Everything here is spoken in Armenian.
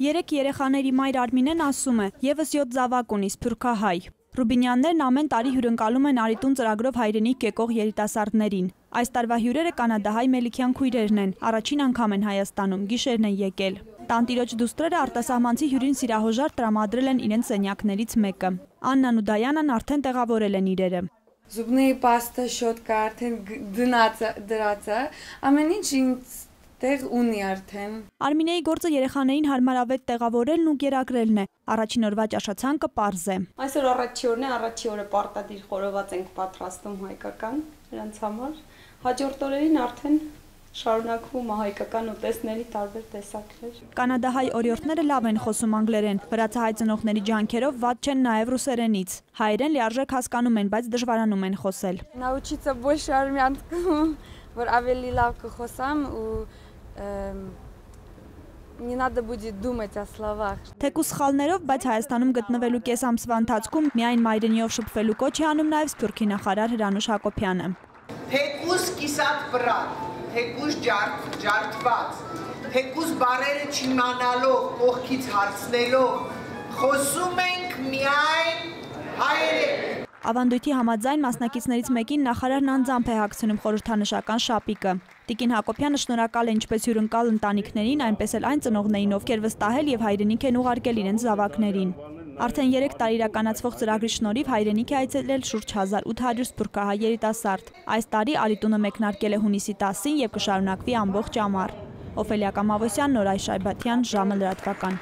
Երեք երեխաների մայր Արմինեն ասում է, եւս 7 զավակ ունի, սփյուռքահայ։ Ռուբինյաններն ամեն տարի հյուրընկալում են Արիտուն ծրագրով հայրենիք եկող երիտասարդներին։ Այս տարվա հյուրերը կանադահայ Մելիքյան քույրերն են, առաջին անգամ են Հայաստանում, գիշերն են եկել։ Տանտիրոջ դուստրերը արտասահմանցի հյուրին սիրահոժար տրամադրել են իրենց սենյակներից մեկը։ Աննան ու Դայանան արդեն տեղավորել են իրերը։ Զուբնեի պաստա, շոտկա արդեն դրած է, ամեն ինչ ինձ տեղ ունի արդեն։ Արմինեի գործը երեխաներին հարմարավետ տեղավորելն ու գերակրելն է։ Առաջին օրվա ճաշացանկը պարզ է։ Այսօր առաջի օրն է, առաջի օրը պարտադիր խորոված ենք պատրաստում հայկական նրանց համար։ Հաջորդ օրերին արդեն շարունակվում է հայկական ուտեստների տարբեր տեսակներ։ Կանադահայ օրիորդները լավ են խոսում անգլերեն, վրացահայ ծնողների ջանքերով վատ չեն նաև ռուսերենից։ Հայերեն լիարժեք հասկանում են, բայց դժվարանում են խոսել։ Научиться больше армянскому, որ ավելի լավ կխոսամ ու не надо будет думать о словах։ Թեկուզ սխալներով, բայց Հայաստանում գտնվելու կես ամսվա ընթացքում միայն մայրենիով շփվելու կոչ է անում նաև Սփյուռքի նախարար Հրանուշ Հակոբյանը։ Թեկուզ կիսատ բրան, թեկուզ ջարդված, թեկուզ բարերը չիմանալով, կողքից հարցնելով, խոսում ենք միայն հայերեն։ Ավանդույթի համաձայն մասնակիցներից մեկին նախարարն անձամբ է հագցնում խորհրդանշական շապիկը։ Տիկին Հակոբյանը շնորհակալ է ինչպես հյուրընկալ ընտանիքներին, այնպես էլ այն ծնողներին, ովքեր վստահել եւ հայրենիք են ուղարկել իրենց զավակներին։ Արդեն 3 տարի իրականացվող ծրագրի շնորհիվ հայրենիք է այցելել շուրջ 1800 սփյուռքահայ երիտասարդ։ Այս տարի Արիտունը մեկնարկել է հունիսի 10-ին եւ կշարունակվի ամբողջ ամառ։ Օֆելիա Կամավոսյան, Նորայր Շայբաթյան, ժամը լրատվական։